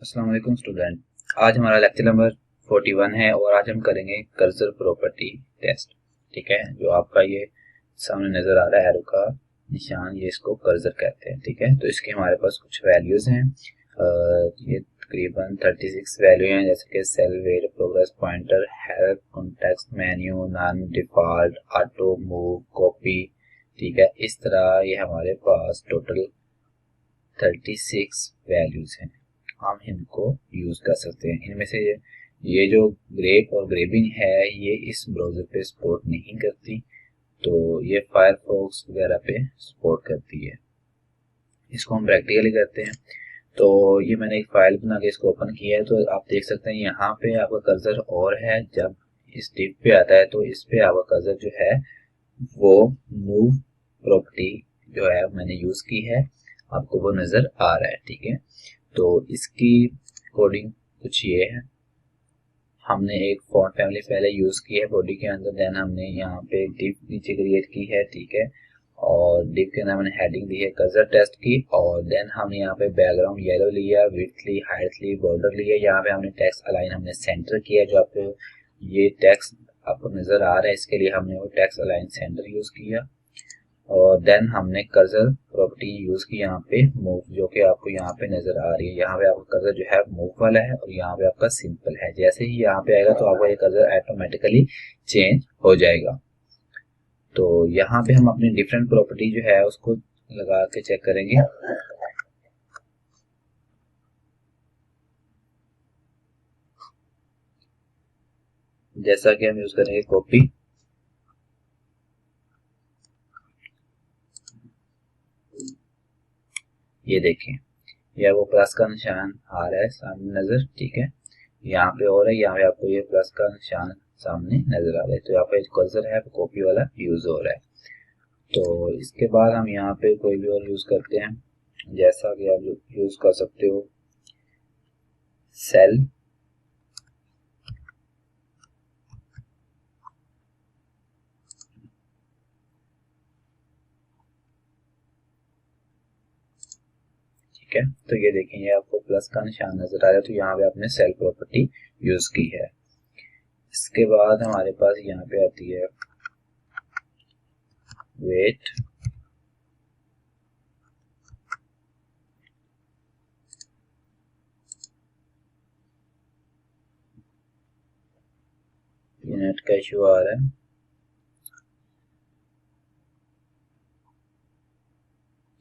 अस्सलाम वालेकुम स्टूडेंट। आज हमारा लेक्चर नंबर 41 है और आज हम करेंगे कर्सर प्रॉपर्टी टेस्ट। ठीक है, जो आपका ये सामने नज़र आ रहा है एरो का निशान, ये इसको कर्सर कहते हैं। ठीक है, तो इसके हमारे पास कुछ वैल्यूज़ हैं। ये तकरीबन 36 वैल्यू हैं, जैसे कि cell, wait, progress pointer, help, context menu, none, default, auto, move, copy. ठीक है, इस तरह ये हमारे पास टोटल 36 वैल्यूज़ हैं। हम इनको यूज कर सकते हैं। इनमें से ये जो ग्रेप और ग्रेबिंग है ये इस ब्राउजर पे सपोर्ट नहीं करती, तो ये फायरफॉक्स वगैरह पे सपोर्ट करती है। इसको हम प्रैक्टिकली करते हैं। तो ये मैंने एक फाइल बना के इसको ओपन किया है, तो आप देख सकते हैं यहाँ पे आपका कर्सर और है। जब इस टिप पे आता है तो इस पे आपका कर्सर जो है वो मूव प्रॉपर्टी जो है मैंने यूज की है, आपको वो नजर आ रहा है। ठीक है, तो इसकी कोडिंग कुछ ये है। हमने एक फॉन्ट फैमिली पहले यूज की है बॉडी के अंदर, देन हमने यहाँ पे डिव नीचे क्रिएट की है। ठीक है, और डिव के अंदर हमने हेडिंग दी है कर्सर टेस्ट की, और देन हमने यहाँ पे बैकग्राउंड येलो लिया, विड्थ ली, हाइट ली, बॉर्डर लिया। यहाँ पे हमने टेक्स्ट अलाइन हमने सेंटर किया, जो आपको ये टेक्स्ट आपको नजर आ रहा है, इसके लिए हमने वो टेक्स्ट अलाइन सेंटर यूज किया। और देन हमने कर्सर प्रॉपर्टी यूज की यहाँ पे मूव, जो कि आपको यहाँ पे नजर आ रही है। यहाँ पे आपका कर्सर जो है मूव वाला है और यहाँ पे आपका सिंपल है। जैसे ही यहाँ पे आएगा तो आपका ये कर्सर ऑटोमेटिकली चेंज हो जाएगा। तो यहाँ पे हम अपनी डिफरेंट प्रॉपर्टी जो है उसको लगा के चेक करेंगे। जैसा कि हम यूज करेंगे कॉपी, ये देखें यह वो प्लस का निशान आ रहा है सामने नजर। ठीक है, यहाँ पे और है, यहाँ पे आपको ये प्लस का निशान सामने नजर आ रहा है, तो यहाँ पे कर्सर है कॉपी वाला यूज हो रहा है। तो इसके बाद हम यहाँ पे कोई भी और यूज करते हैं, जैसा कि आप यूज कर सकते हो सेल, ठीक है। तो ये देखें ये आपको प्लस का निशान नजर आ रहा है, तो यहाँ पे आपने सेल प्रॉपर्टी यूज की है। इसके बाद हमारे पास यहाँ पे आती है वेट, यूनिट का इशू आ रहा है।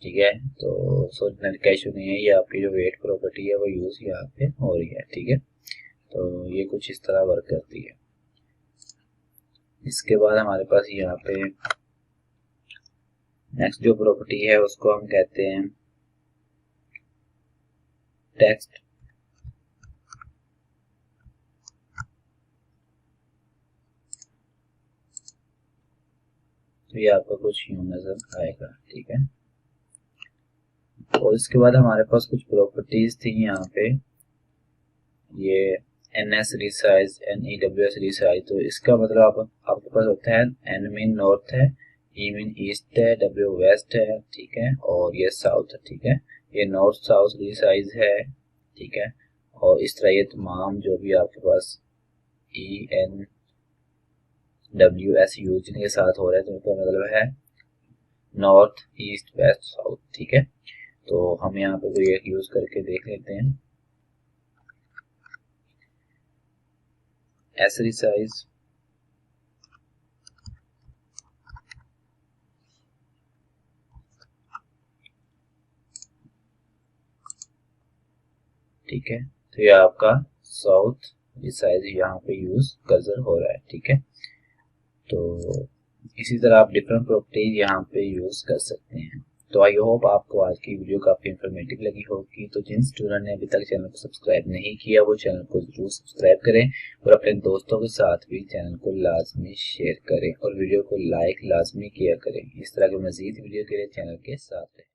ठीक है, तो सोचने का इशू नहीं है, ये आपकी जो वेट प्रॉपर्टी है वो यूज यहाँ पे हो रही है। ठीक है, तो ये कुछ इस तरह वर्क करती है। इसके बाद हमारे पास यहाँ पे नेक्स्ट जो प्रॉपर्टी है उसको हम कहते हैं टेक्स्ट। तो ये आपका कुछ यूं नजर आएगा। ठीक है, और इसके बाद हमारे पास कुछ प्रॉपर्टीज थी यहाँ पे, ये NS रिसाइज, NEWS रिसाइज। तो इसका मतलब आपके पास होता है N मीन नॉर्थ है, E मीन ईस्ट है, W वेस्ट है। ठीक है, और ये साउथ है। ठीक है, ये नॉर्थ साउथ रिसाइज है। ठीक है, और इस तरह ये तमाम जो भी आपके पास ENWS यूज के साथ हो रहा है, तो इसका मतलब है नॉर्थ ईस्ट वेस्ट साउथ। ठीक है, तो हम यहाँ पे कोई एक यूज करके देख लेते हैं। एस रिसाइज, ठीक है, तो ये आपका साउथ रिसाइज यहाँ पे यूज कर्सर हो रहा है। ठीक है, तो इसी तरह आप डिफरेंट प्रॉपर्टीज यहाँ पे यूज कर सकते हैं। तो आई होप आपको आज की वीडियो काफी इंफॉर्मेटिव लगी होगी। तो जिन स्टूडेंट ने अभी तक चैनल को सब्सक्राइब नहीं किया वो चैनल को जरूर सब्सक्राइब करें और अपने दोस्तों के साथ भी चैनल को लाजमी शेयर करें और वीडियो को लाइक लाजमी किया करें। इस तरह के मजीद वीडियो के लिए चैनल के साथ रहें।